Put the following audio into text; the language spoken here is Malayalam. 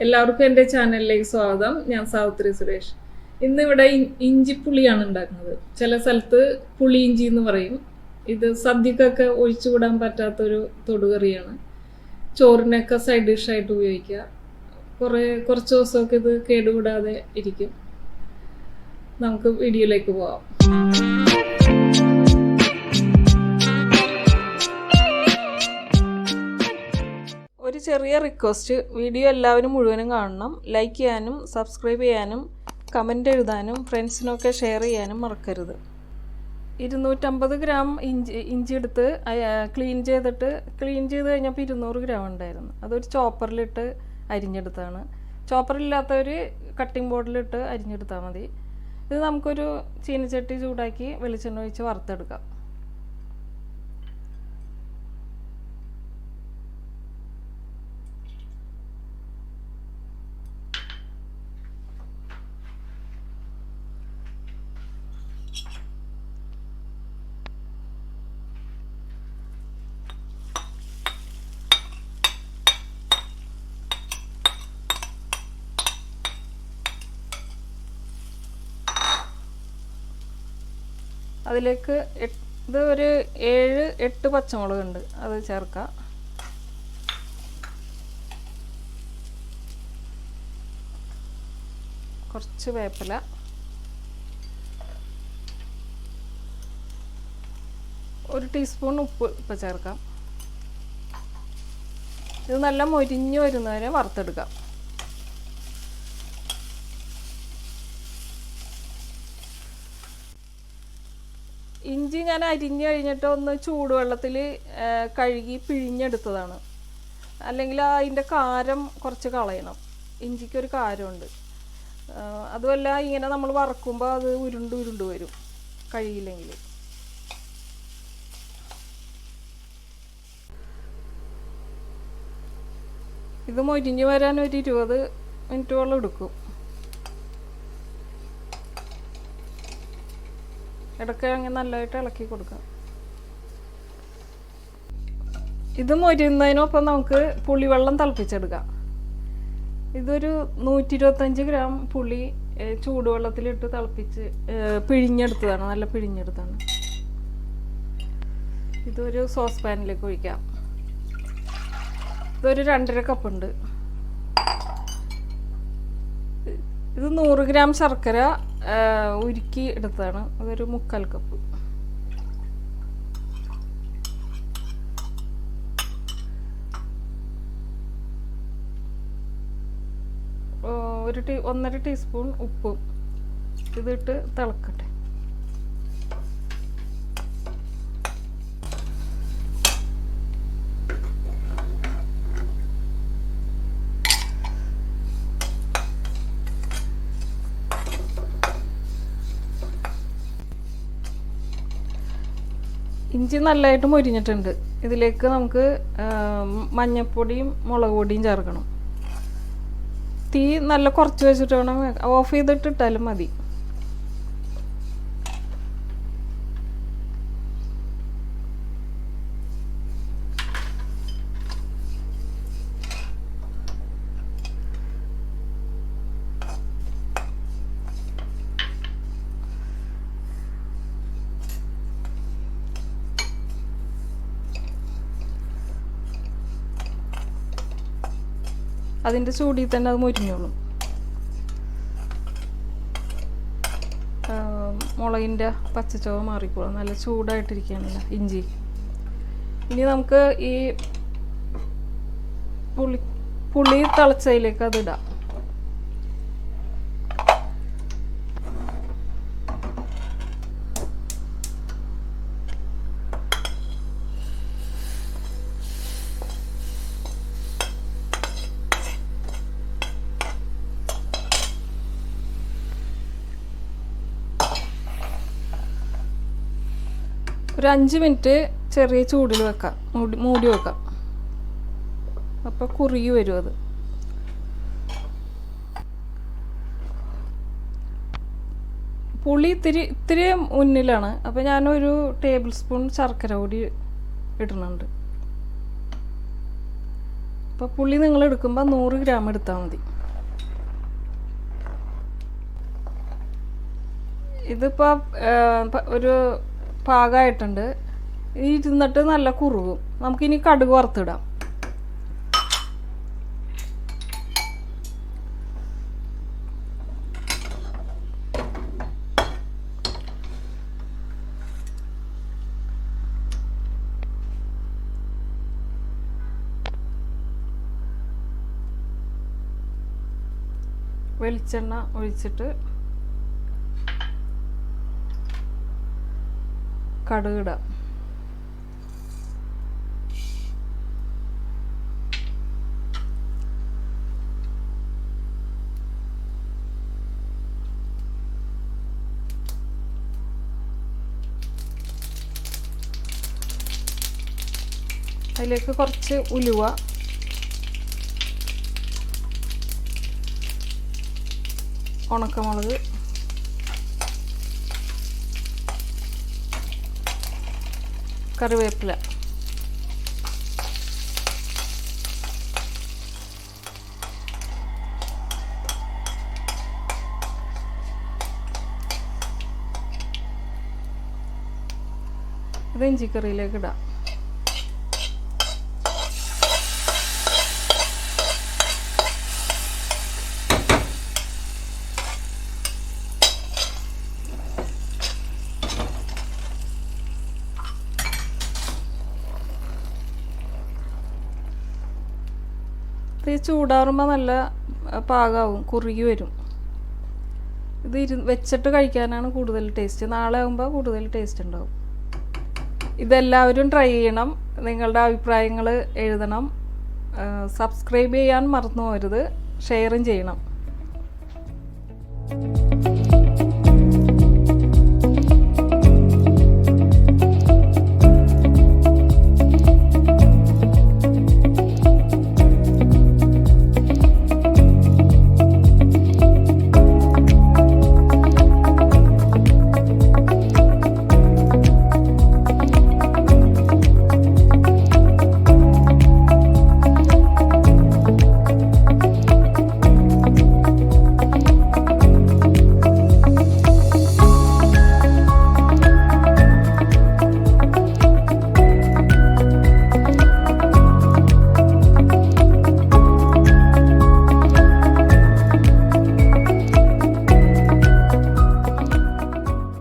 എല്ലാവർക്കും എൻ്റെ ചാനലിലേക്ക് സ്വാഗതം. ഞാൻ സാവിത്രി സുരേഷ്. ഇന്നിവിടെ ഇഞ്ചിപ്പുളിയാണ് ഉണ്ടാക്കുന്നത്. ചില സ്ഥലത്ത് പുളി ഇഞ്ചി എന്ന് പറയും. ഇത് സദ്യക്കൊക്കെ ഒഴിച്ചുകൂടാൻ പറ്റാത്തൊരു തൊടുകറിയാണ്. ചോറിനൊക്കെ സൈഡ് ഡിഷായിട്ട് ഉപയോഗിക്കുക. കുറച്ച് ദിവസമൊക്കെ ഇത് കേടുകൂടാതെ ഇരിക്കും. നമുക്ക് വീഡിയോയിലേക്ക് പോവാം. ഒരു ചെറിയ റിക്വസ്റ്റ്, വീഡിയോ എല്ലാവരും മുഴുവനും കാണണം. ലൈക്ക് ചെയ്യാനും സബ്സ്ക്രൈബ് ചെയ്യാനും കമൻ്റ് എഴുതാനും ഫ്രണ്ട്സിനൊക്കെ ഷെയർ ചെയ്യാനും മറക്കരുത്. 250 ഗ്രാം ഇഞ്ചി എടുത്ത് ക്ലീൻ ചെയ്ത് കഴിഞ്ഞപ്പോൾ 200 ഗ്രാം ഉണ്ടായിരുന്നു. അതൊരു ചോപ്പറിലിട്ട് അരിഞ്ഞെടുത്താണ്. ചോപ്പറില്ലാത്തവർ കട്ടിംഗ് ബോർഡിലിട്ട് അരിഞ്ഞെടുത്താൽ മതി. ഇത് നമുക്കൊരു ചീനച്ചട്ടി ചൂടാക്കി വെളിച്ചെണ്ണ ഒഴിച്ച് വറുത്തെടുക്കാം. അതിലേക്ക് ഇത് ഒരു 7-8 പച്ചമുളകുണ്ട്, അത് ചേർക്കാം. കുറച്ച് വേപ്പില, ഒരു ടീസ്പൂൺ ഉപ്പ് ഇപ്പം ചേർക്കാം. ഇത് നല്ല മൊരിഞ്ഞ് വരുന്നവരെ വറുത്തെടുക്കാം. ഇഞ്ചി ഞാൻ അരിഞ്ഞ് കഴിഞ്ഞിട്ട് ഒന്ന് ചൂടുവെള്ളത്തിൽ കഴുകി പിഴിഞ്ഞെടുത്തതാണ്. അല്ലെങ്കിൽ അതിൻ്റെ കാരം കുറച്ച് കളയണം. ഇഞ്ചിക്കൊരു കാരമുണ്ട്. അതുമല്ല, ഇങ്ങനെ നമ്മൾ വറക്കുമ്പോൾ അത് ഉരുണ്ട് വരും കഴുകിയില്ലെങ്കിൽ. ഇത് മൊരിഞ്ഞ് വരാൻ ഒരു 20 മിനിറ്റോളം എടുക്കും. ഇടയ്ക്ക് അങ്ങനെ നല്ലതായിട്ട് ഇളക്കി കൊടുക്കാം. ഇത് മൊരിയുന്നതിനൊപ്പം നമുക്ക് പുളിവെള്ളം തിളപ്പിച്ചെടുക്കാം. ഇതൊരു 125 ഗ്രാം പുളി ചൂടുവെള്ളത്തിലിട്ട് തിളപ്പിച്ച് പിഴിഞ്ഞെടുത്തതാണ്, നല്ല പിഴിഞ്ഞെടുത്താണ്. ഇതൊരു സോസ് പാനിലേക്ക് ഒഴിക്കാം. ഇതൊരു 2.5 കപ്പുണ്ട്. ഇത് 100 ഗ്രാം ശർക്കര ഉരുക്കി എടുത്തതാണ്, അതൊരു 3/4 കപ്പ്. ഒരു 1.5 ടീസ്പൂൺ ഉപ്പും ഇതിട്ട് തിളക്കട്ടെ. ഇഞ്ചി നല്ലതായിട്ട് മൊരിഞ്ഞിട്ടുണ്ട്. ഇതിലേക്ക് നമുക്ക് മഞ്ഞൾപ്പൊടിയും മുളക് പൊടിയും ചേർക്കണം. തീ നല്ല കുറച്ച് വെച്ചിട്ട് വേണം, ഓഫ് ചെയ്തിട്ടിട്ടാലും മതി. അതിൻ്റെ ചൂടിൽ തന്നെ അത് മുരിഞ്ഞോളും. മുളകിൻ്റെ പച്ചച്ചോവ മാറിക്കോളും. നല്ല ചൂടായിട്ടിരിക്കുകയാണല്ലോ ഇഞ്ചി. ഇനി നമുക്ക് ഈ പുളി തിളച്ചതിലേക്ക് അതിടാം. ഒരു 5 മിനിറ്റ് ചെറിയ ചൂടിൽ വെക്കാം, മൂടി വെക്കാം. അപ്പോൾ കുറുകി വരും അത്. പുളി ഇത്തിരി മുന്നിലാണ്. അപ്പോൾ ഞാനൊരു ടേബിൾ സ്പൂൺ ശർക്കര കൂടി ഇടുന്നുണ്ട്. അപ്പോൾ പുളി നിങ്ങൾ എടുക്കുമ്പോൾ 100 ഗ്രാം എടുത്താൽ മതി. ഇതിപ്പോൾ ഒരു പാകമായിട്ടുണ്ട്. ഇരുന്നിട്ട് നല്ല കുറുകും. നമുക്കിനി കടുക് വറുത്തിടാം. വെളിച്ചെണ്ണ ഒഴിച്ചിട്ട് കടുക് ഇടാം. അതിലേക്ക് കുറച്ച് ഉലുവ, ഉണക്കമുളക്, കറിവേപ്പില, ഇത് ഇഞ്ചിക്കറിയിലേക്ക് ഇടാം. ഇത് ചൂടാറുമ്പോൾ നല്ല പാകമാവും, കുറുകി വരും. ഇത് വെച്ചിട്ട് കഴിക്കാനാണ് കൂടുതൽ ടേസ്റ്റ്. നാളെ ആകുമ്പോൾ കൂടുതൽ ടേസ്റ്റ് ഉണ്ടാവും. ഇതെല്ലാവരും ട്രൈ ചെയ്യണം. നിങ്ങളുടെ അഭിപ്രായങ്ങൾ എഴുതണം. സബ്സ്ക്രൈബ് ചെയ്യാൻ മറന്നു പോകരുത്. ഷെയറും ചെയ്യണം.